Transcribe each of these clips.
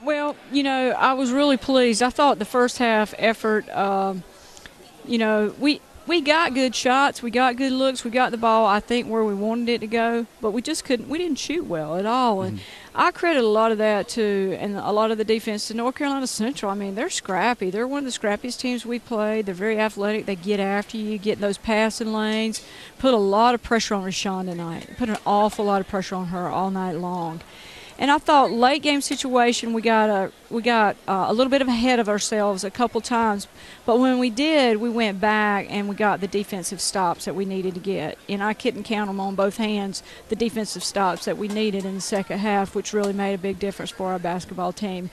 Well, I was really pleased. I thought the first half effort, we got good shots, we got good looks, we got the ball, I think, where we wanted it to go, but we just couldn't. We didn't shoot well at all. And I credit a lot of that to, and a lot of the defense to North Carolina Central. I mean, they're scrappy. They're one of the scrappiest teams we played. They're very athletic. They get after you, get in those passing lanes, put a lot of pressure on RaeChaun tonight, put an awful lot of pressure on her all night long. And I thought late game situation we got a little bit of ahead of ourselves a couple times, but when we did, we went back and we got the defensive stops that we needed to get. And I couldn't count them on both hands, the defensive stops that we needed in the second half, which really made a big difference for our basketball team.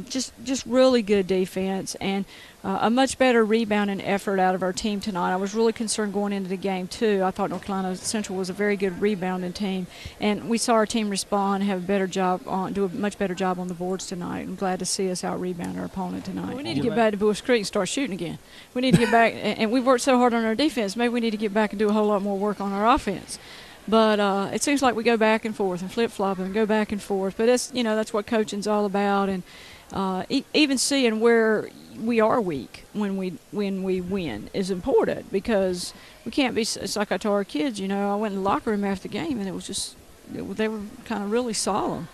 Just really good defense and a much better rebounding effort out of our team tonight. I was really concerned going into the game too. I thought North Carolina Central was a very good rebounding team, and we saw our team respond, have a better job do a much better job on the boards tonight. I'm glad to see us out rebound our opponent tonight. We need to get back to Bush Creek and start shooting again. We need to get back, and we've worked so hard on our defense. Maybe we need to get back and do a whole lot more work on our offense. But it seems like we go back and forth and flip-flop and go back and forth. But that's what coaching's all about. And even seeing where we are weak when we win is important, because we can't be. It's like I told our kids. I went in the locker room after the game, and it was just they were kind of really solemn.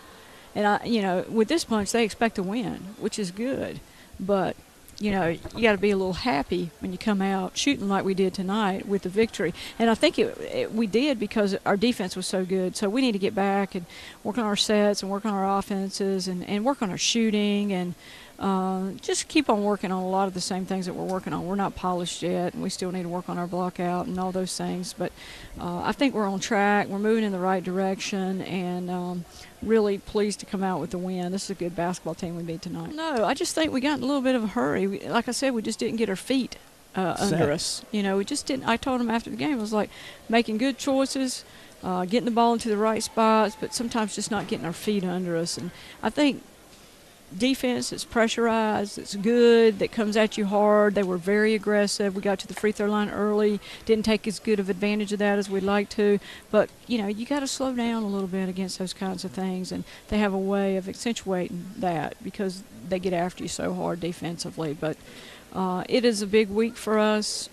And with this bunch, they expect to win, which is good. But you got to be a little happy when you come out shooting like we did tonight with the victory. And I think we did because our defense was so good. So we need to get back and work on our sets and work on our offenses and work on our shooting and just keep on working on a lot of the same things that we're working on. We're not polished yet, and we still need to work on our block out and all those things. But I think we're on track. We're moving in the right direction, and really pleased to come out with the win. This is a good basketball team we beat tonight. No, I just think we got in a little bit of a hurry. Like I said, we just didn't get our feet under us. We just didn't. I told them after the game, it was like making good choices, getting the ball into the right spots, but sometimes just not getting our feet under us. And I think defense that's pressurized, that's good, that comes at you hard. They were very aggressive. We got to the free throw line early, didn't take as good of advantage of that as we'd like to. But, you got to slow down a little bit against those kinds of things, and they have a way of accentuating that because they get after you so hard defensively. But it is a big week for us.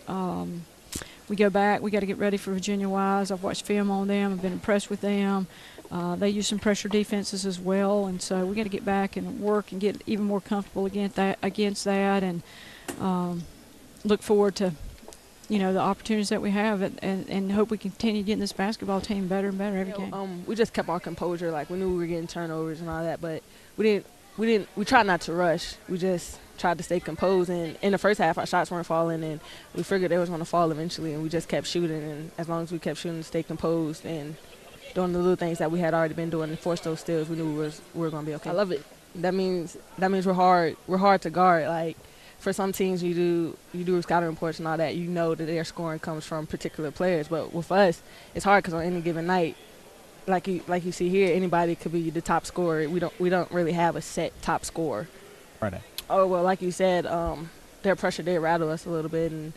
We go back. We got to get ready for Virginia Wise. I've watched film on them. I've been impressed with them. They use some pressure defenses as well, and so we got to get back and work and get even more comfortable against that, and look forward to, the opportunities that we have, and hope we continue getting this basketball team better and better every game. We just kept our composure. Like, we knew we were getting turnovers and all that, but we tried not to rush. We just tried to stay composed, and in the first half our shots weren't falling, and we figured they was going to fall eventually, and we just kept shooting, and as long as we kept shooting, stay composed and doing the little things that we had already been doing and force those steals, we knew we were going to be okay. I love it. That means we're hard to guard. Like, for some teams you do scouting reports and all that, that their scoring comes from particular players, but with us it's hard because on any given night, like you see here, anybody could be the top scorer. We don't really have a set top scorer. Right. Oh, well, like you said, their pressure did rattle us a little bit, and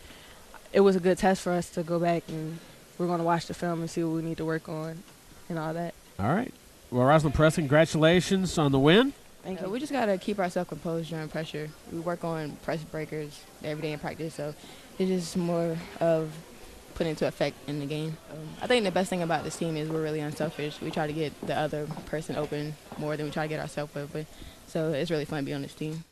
it was a good test for us to go back, and we're going to watch the film and see what we need to work on and all that. All right. Well, Roslyn, Presley, congratulations on the win. Thank you. We just got to keep ourselves composed during pressure. We work on press breakers every day in practice, so it's just more of putting into effect in the game. I think the best thing about this team is we're really unselfish. We try to get the other person open more than we try to get ourselves open. So it's really fun to be on this team.